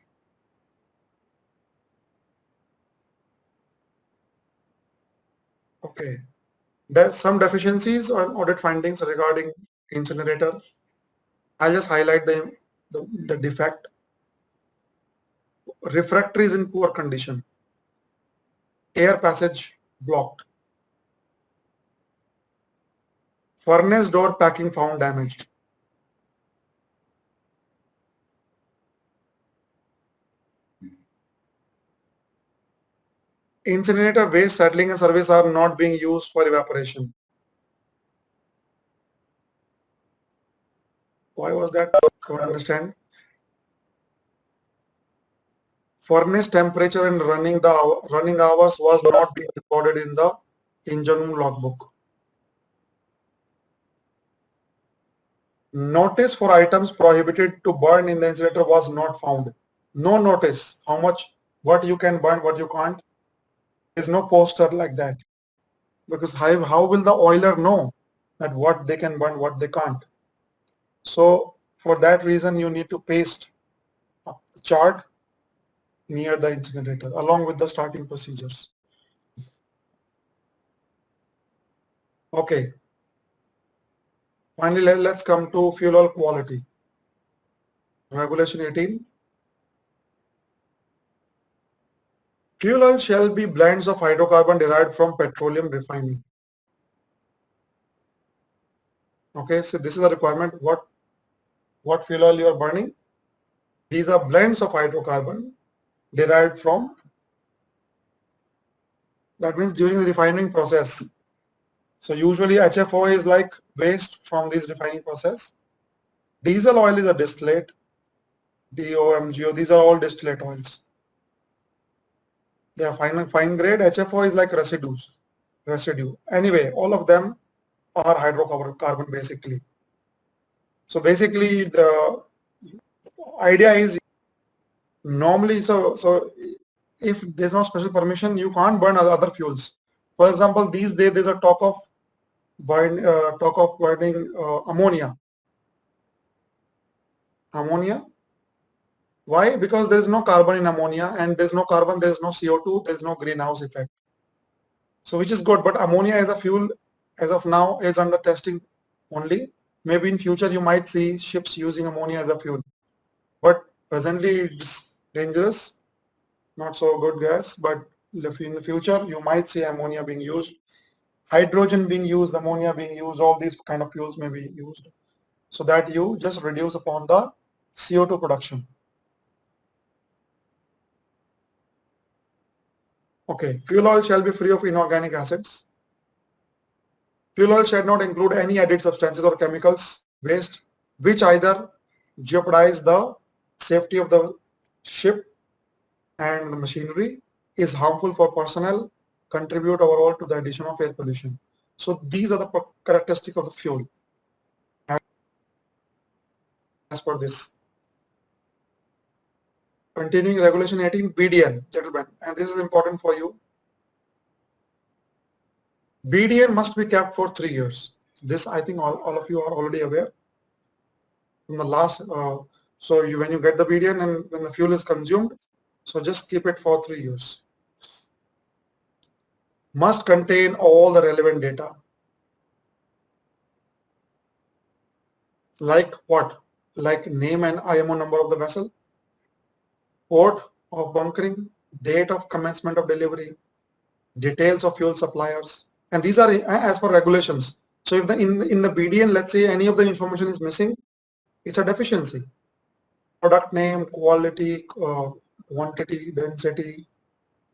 Okay. There's some deficiencies or audit findings regarding incinerator. I'll just highlight the defect. Refractory is in poor condition. Air passage blocked. Furnace door packing found damaged. Incinerator waste settling and service are not being used for evaporation. Why was that? Don't understand. Furnace temperature and running hours was not being recorded in the engine room logbook. Notice for items prohibited to burn in the incinerator was not found. No notice how much, what you can burn, what you can't. There's no poster like that. Because how will the oiler know that what they can burn, what they can't? So for that reason, you need to paste a chart near the incinerator along with the starting procedures. Okay. Finally, let's come to fuel oil quality. Regulation 18. Fuel oil shall be blends of hydrocarbon derived from petroleum refining. Okay, so this is a requirement. What fuel oil you are burning? These are blends of hydrocarbon derived from, that means during the refining process. So usually HFO is like waste from this refining process. Diesel oil is a distillate, DOMGO, these are all distillate oils. They are fine grade. HFO is like residue. Anyway, all of them are hydrocarbon basically. So basically the idea is normally, so if there's no special permission, you can't burn other fuels. For example, these days there's a talk of burning ammonia. Why? Because there is no carbon in ammonia, and there's no carbon, there's no CO2, there's no greenhouse effect. So which is good, but ammonia as a fuel as of now is under testing only. Maybe in future you might see ships using ammonia as a fuel, but presently it's dangerous, not so good gas. But in the future you might see ammonia being used, hydrogen being used, ammonia being used, all these kind of fuels may be used, so that you just reduce upon the CO2 production. Okay, fuel oil shall be free of inorganic acids. Fuel oil shall not include any added substances or chemicals waste which either jeopardize the safety of the ship and the machinery, is harmful for personnel, contribute overall to the addition of air pollution. So these are the characteristics of the fuel as per this. Continuing regulation 18, BDN, gentlemen, and this is important for you. BDN must be kept for 3 years. This I think all of you are already aware. From the last, when you get the BDN and when the fuel is consumed, so just keep it for 3 years. Must contain all the relevant data. Like what? Like name and IMO number of the vessel, port of bunkering, date of commencement of delivery, details of fuel suppliers, and these are as per regulations. So if in the BDN, let's say any of the information is missing, it's a deficiency. Product name, quality, quantity, density,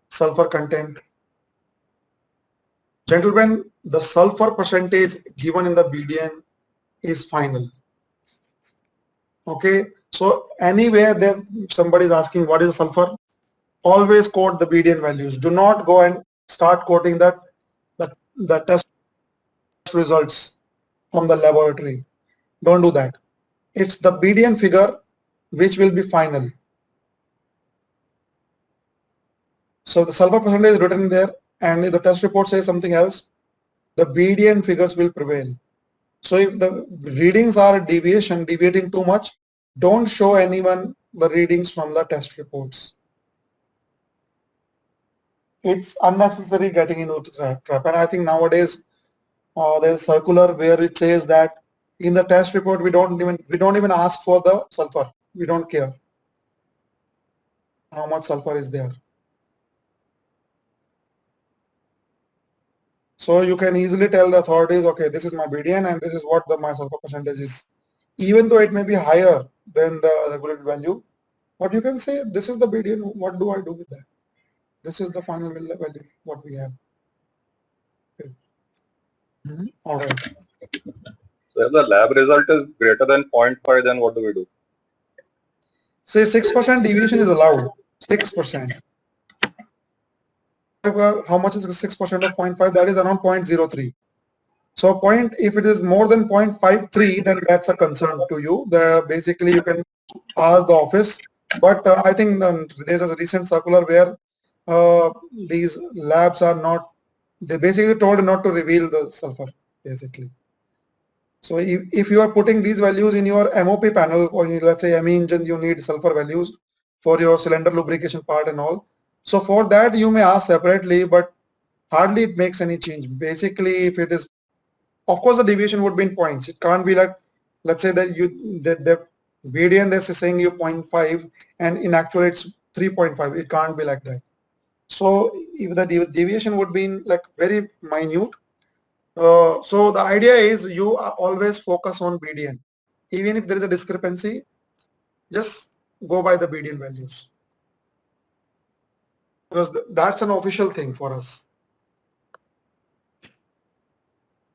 sulfur content. Gentlemen, the sulfur percentage given in the BDN is final. Okay, so anywhere that somebody is asking what is sulfur, always quote the BDN values. Do not go and start quoting the test results from the laboratory. Don't do that. It's the BDN figure which will be final. So the sulfur percentage is written there, and if the test report says something else, the BDN figures will prevail. So if the readings are deviating too much, don't show anyone the readings from the test reports. it's unnecessary getting into the trap. And I think nowadays there's a circular where it says that in the test report we don't even ask for the sulfur. We don't care how much sulfur is there. So you can easily tell the authorities, okay, this is my BDN and this is what my sulfur percentage is. Even though it may be higher than the regulated value, but you can say this is the BDN. What do I do with that? This is the final value what we have. Okay. All right. So if the lab result is greater than 0.5, then what do we do? Say 6% deviation is allowed. 6%. How much is 6% of 0.5? That is around 0.03. So if it is more than 0.53, then that's a concern to you. Basically you can ask the office. But I think there's a recent circular where these labs are not, they basically told not to reveal the sulfur, basically. So if you are putting these values in your MOP panel, or let's say ME engine, you need sulfur values for your cylinder lubrication part and all. So for that you may ask separately, but hardly it makes any change. Basically, if it is, of course, the deviation would be in points. It can't be like, let's say that the VDN is saying you 0.5 and in actual it's 3.5. It can't be like that. So if the deviation would be in like very minute, so the idea is you always focus on BDN. Even if there is a discrepancy, just go by the BDN values, because that's an official thing for us.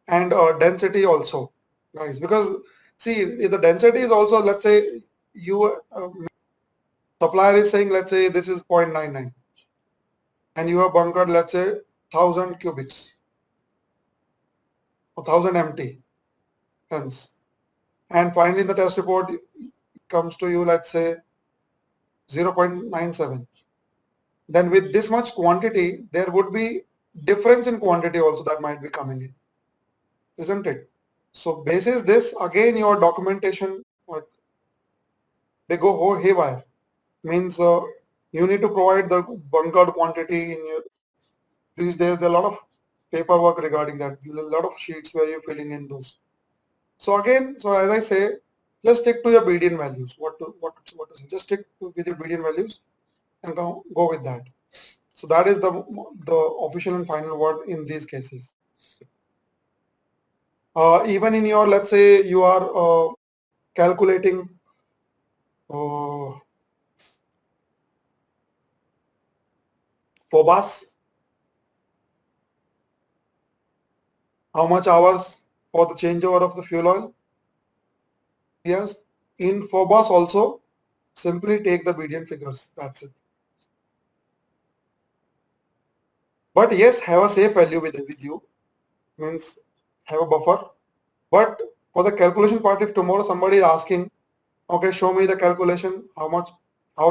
And density also, guys, because see, if the density is also, let's say you supplier is saying, let's say this is 0.99 and you have bunkered, let's say 1000 cubics or 1000 MT tons, and finally in the test report comes to you, let's say 0.97. Then with this much quantity, there would be difference in quantity also that might be coming in, isn't it? So basis this, again your documentation, they go haywire. Means you need to provide the bunkered quantity in your, these days there are a lot of paperwork regarding that, a lot of sheets where you're filling in those. So again, so as I say, just stick to your BDN values. What to say? Just stick with your BDN values and go with that. So that is the official and final word in these cases. Even in your, let's say you are calculating FOBAS, how much hours for the changeover of the fuel oil. Yes, in FOBAS also, simply take the BDN figures. That's it. But yes, have a safe value with you. Means have a buffer. But for the calculation part, if tomorrow somebody is asking, okay, show me the calculation, how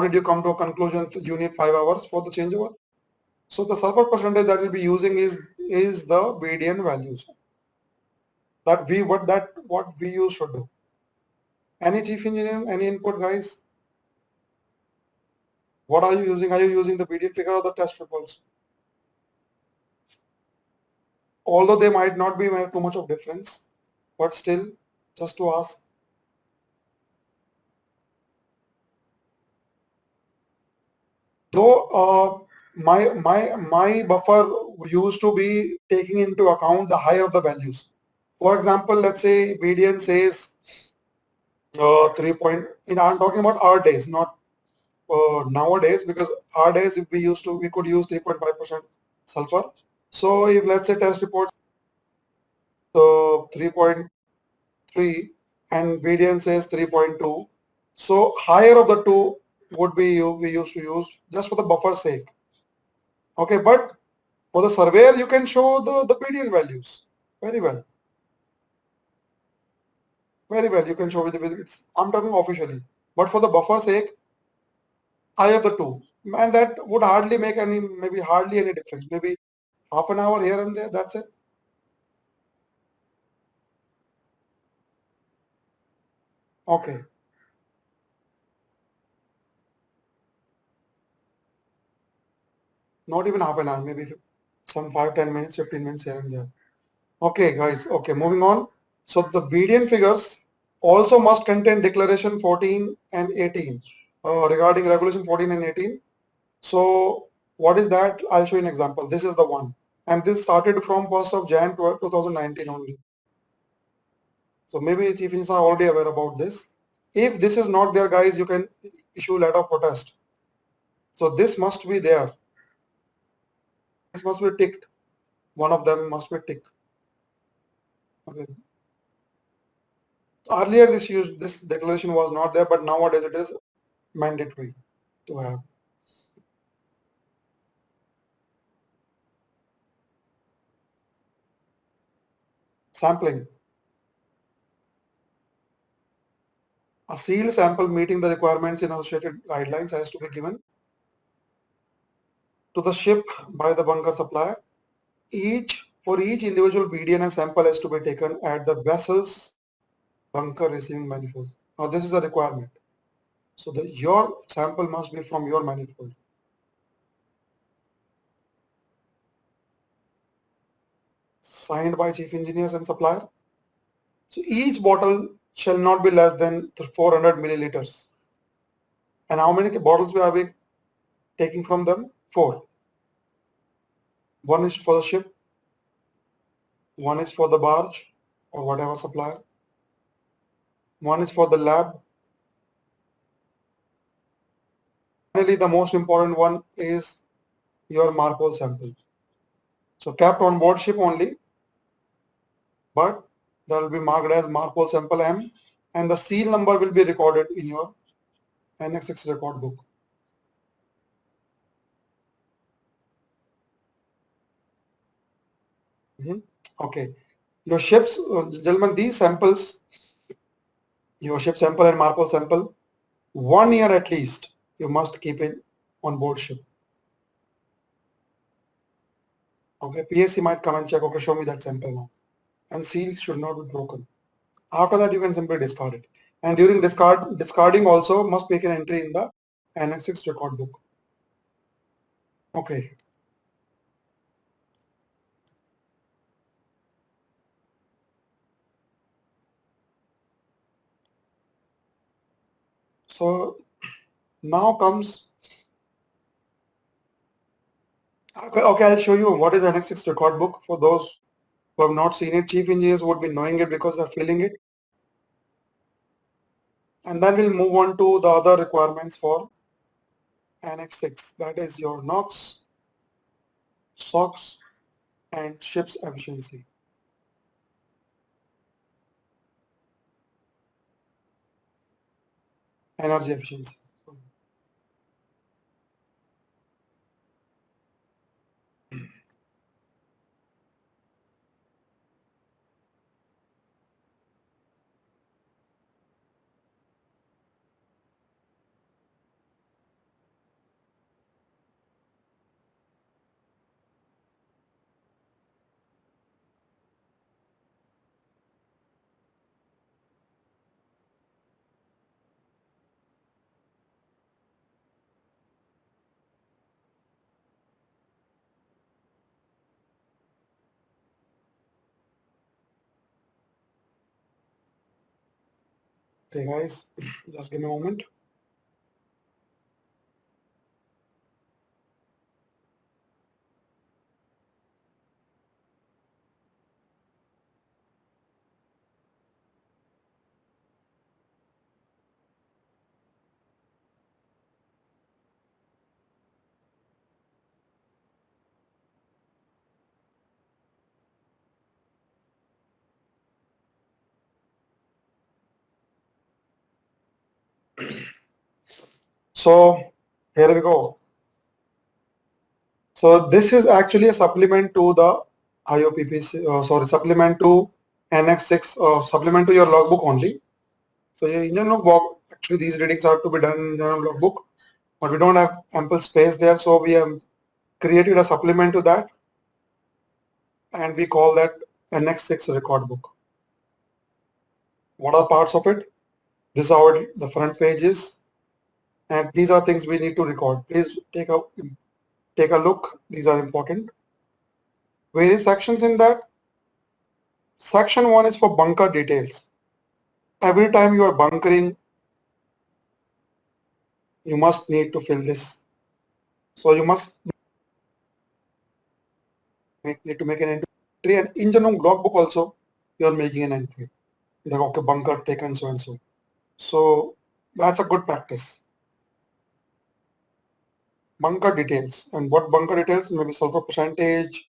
did you come to a conclusion you need 5 hours for the changeover? So the sulfur percentage that we'll be using is the BDN values. That what we use should do. Any chief engineer, any input, guys? What are you using? Are you using the BDN figure or the test reports? Although they might not be too much of difference, but still, just to ask. Though my buffer used to be taking into account the higher of the values. For example, let's say BDN says 3 point. I'm talking about our days, not nowadays, because our days if we could use 3.5% sulfur. So if let's say test reports 3.3 and BDN says 3.2, so higher of the two would be we used to use just for the buffer sake. Okay, but for the surveyor you can show the BDN values very well. Very well, you can show with it's, I'm talking officially, but for the buffer sake, higher of the two, and that would hardly make maybe hardly any difference. Maybe half an hour here and there. That's it. Okay. Not even half an hour, maybe some 5-10 minutes, 15 minutes here and there. Okay, guys. Okay, moving on. So the BDN figures also must contain declaration 14 and 18 regarding regulation 14 and 18. So what is that? I'll show you an example. This is the one, and this started from 1st of Jan 2019 only. So maybe chief engineers are already aware about this. If this is not there, guys, you can issue letter of protest. So this must be there. This must be ticked. One of them must be ticked. Okay. Earlier, this declaration was not there, but nowadays it is mandatory to have. Sampling. A sealed sample meeting the requirements in associated guidelines has to be given to the ship by the bunker supplier. For each individual BDNS sample has to be taken at the vessel's bunker receiving manifold. Now this is a requirement. So your sample must be from your manifold. Signed by chief engineers and supplier. So each bottle shall not be less than 400 milliliters. And how many bottles we are taking from them? 4. One is for the ship, one is for the barge or whatever supplier, one is for the lab. Finally, the most important one is your MARPOL sample. So kept on board ship only, but that will be marked as MARPOL sample M, and the seal number will be recorded in your Annex 6 record book. Okay, your ships, gentlemen, these samples, your ship sample and MARPOL sample, 1 year at least, you must keep it on board ship. Okay, PSC might come and check, okay, show me that sample now. And seal should not be broken. After that, you can simply discard it. And during discarding also must make an entry in the Annex 6 record book. Okay. So now comes, okay, I'll show you what is Annex 6 record book. For those who have not seen it, chief engineers would be knowing it because they're filling it. And then we'll move on to the other requirements for Annex 6. That is your NOx, SOx, and ship's efficiency. Energy efficiency. Okay, guys, just give me a moment. So here we go. So this is actually a supplement to the IOPP, supplement to Annex 6, supplement to your logbook only. So your engine logbook, actually these readings are to be done in engine logbook, but we don't have ample space there, so we have created a supplement to that, and we call that Annex 6 record book. What are parts of it? This is how the front page is, and these are things we need to record. Please take out Take a look. These are important. Various sections in that. Section 1 is for bunker details. Every time you are bunkering, you must need to fill this. So you must need to make an entry, and in Genome logbook also you are making an entry. Like, okay, bunker taken so and so. So that's a good practice. Bunker details, and what bunker details? Maybe sulfur percentage,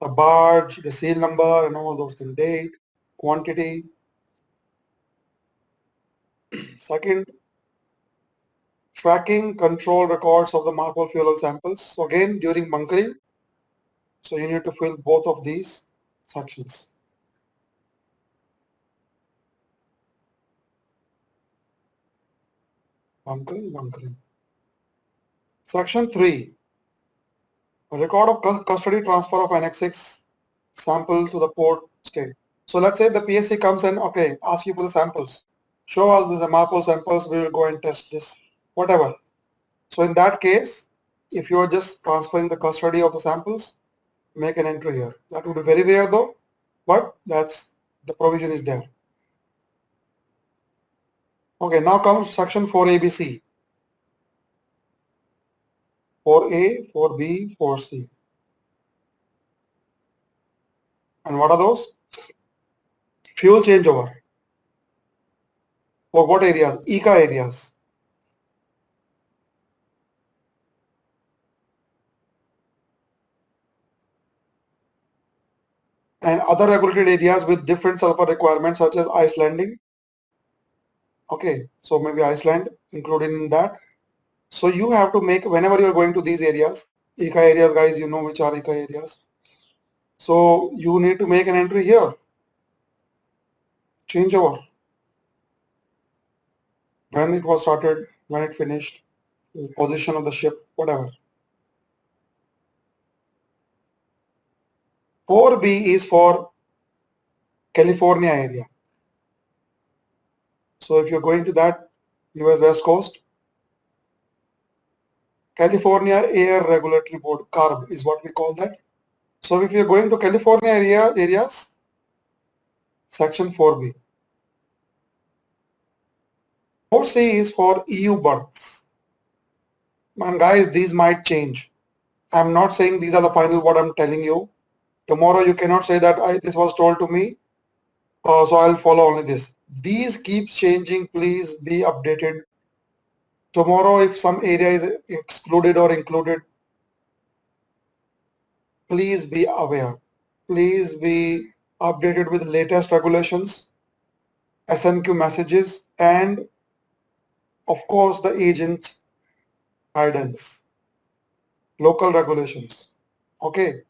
the barge, the seal number, and all those things. Date, quantity. Second, tracking control records of the MARPOL fuel samples. So again, during bunkering, so you need to fill both of these sections. Bunkering. Section 3, a record of custody transfer of NX6 sample to the port state. So let's say the PSC comes and, okay, ask you for the samples. Show us the MARPOL samples, we will go and test this, whatever. So in that case, if you are just transferring the custody of the samples, make an entry here. That would be very rare though, but that's the provision is there. Okay, now comes section 4ABC. 4A, 4B, 4C. And what are those? Fuel changeover. For what areas? ECA areas. And other regulated areas with different sulfur requirements such as ice landing. Okay, so maybe Iceland included in that. So you have to make, whenever you're going to these areas, ECA areas, guys, you know which are ECA areas. So you need to make an entry here. Changeover. When it was started, when it finished, the position of the ship, whatever. 4B is for California area. So if you're going to that US West Coast, California Air Regulatory Board, CARB is what we call that. So if you're going to California areas, section 4B. 4C is for EU berths. And guys, these might change. I'm not saying these are the final what I'm telling you. Tomorrow you cannot say that this was told to me, so I'll follow only this. These keep changing. Please be updated. Tomorrow, if some area is excluded or included, please be aware. Please be updated with latest regulations, SNQ messages, and of course the agent guidance, local regulations. Okay.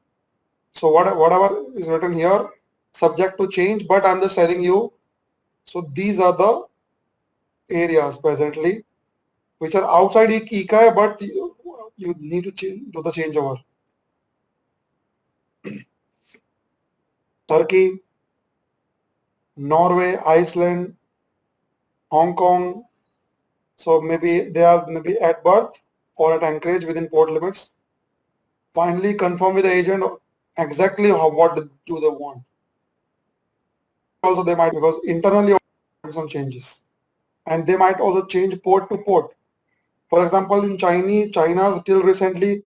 So whatever is written here, subject to change, but I'm just telling you. So these are the areas presently which are outside ECA, but you need to do the changeover. Turkey, Norway, Iceland, Hong Kong. So maybe they are maybe at berth or at anchorage within port limits. Finally, confirm with the agent exactly what do they want. Also, they might, because internally some changes, and they might also change port to port. For example, in China's till recently,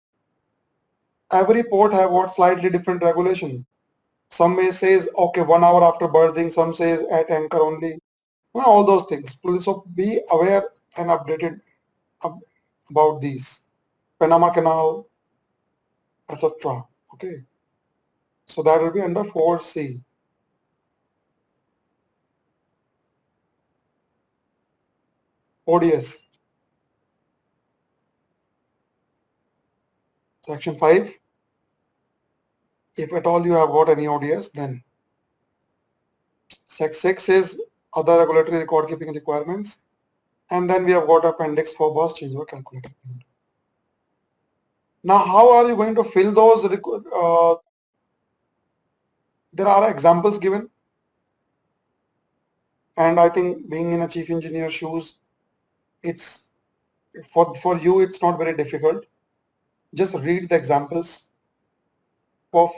every port have what slightly different regulation. Some may says, okay, 1 hour after berthing, some says at anchor only. All those things. Please, so be aware and updated about these. Panama Canal, etc. Okay. So that will be under 4C. ODS. Section 5. If at all you have got any ODS, then Sec 6 is other regulatory record keeping requirements. And then we have got appendix for bus changeover calculator. Now, how are you going to fill those? There are examples given. And I think being in a chief engineer shoes, it's for you, it's not very difficult. just read the examples of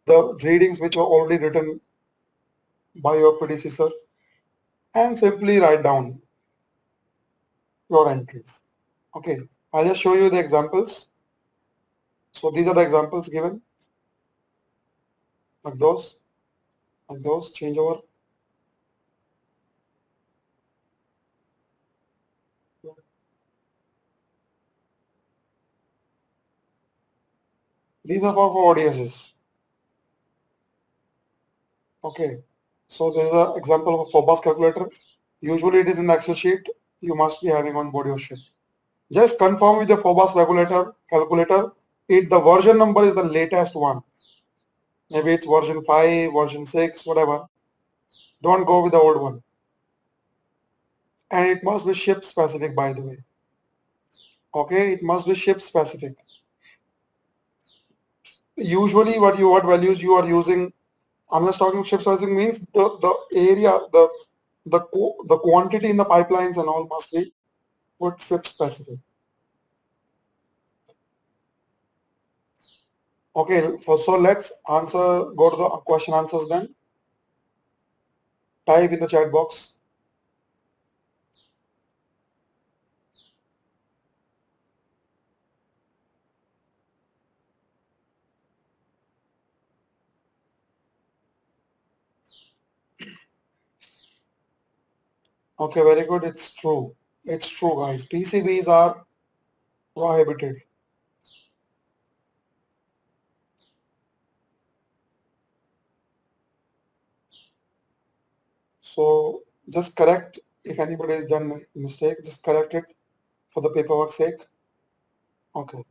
the readings which were already written by your predecessor and simply write down your entries. Okay, I'll just show you the examples. So these are the examples given, like those, change over. These are for ODSs. Okay, so this is an example of a FOBAS calculator. Usually it is in the Excel sheet. You must be having on board your sheet. Just confirm with the FOBAS calculator if the version number is the latest one. Maybe it's version 5, version 6, whatever. Don't go with the old one. And it must be ship specific, by the way. Okay, it must be ship specific. Usually what values you are using, I'm just talking ship specific means the area, the quantity in the pipelines and all must be put ship specific. Okay, so let's go to the question answers then. Type in the chat box. Okay, very good. It's true. It's true, guys. PCBs are prohibited. So just correct if anybody has done a mistake, just correct it for the paperwork sake. Okay.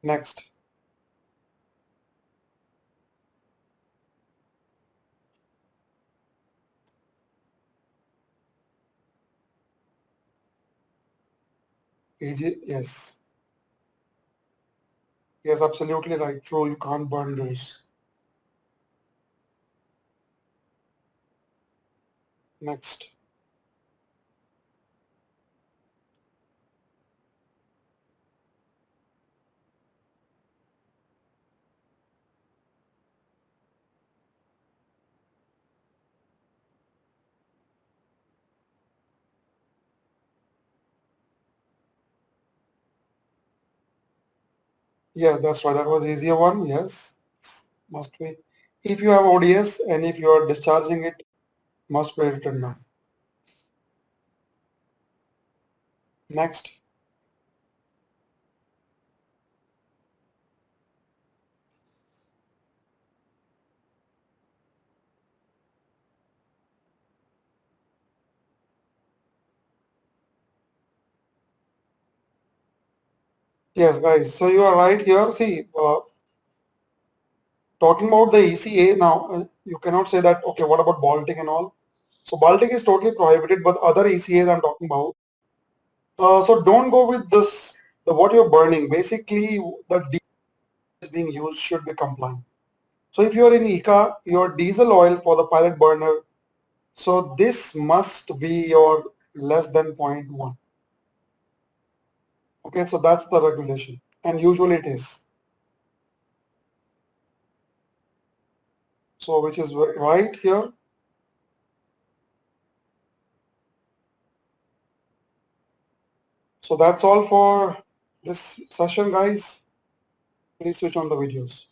Next. AG, yes. Yes, absolutely right. True, you can't burn those. Next. Yeah, that's right. That was easier one. Yes, must be. If you have ODS and if you are discharging it, must be written down. Next. Yes, guys. So you are right here. See, talking about the ECA now, you cannot say that, okay, what about Baltic and all? So Baltic is totally prohibited, but other ECAs I'm talking about. So don't go with this, what you're burning. Basically, the diesel is being used should be compliant. So if you're in ICA, your diesel oil for the pilot burner, so this must be your less than 0.1. Okay, so that's the regulation, and usually it is. So which is right here. So that's all for this session, guys. Please switch on the videos.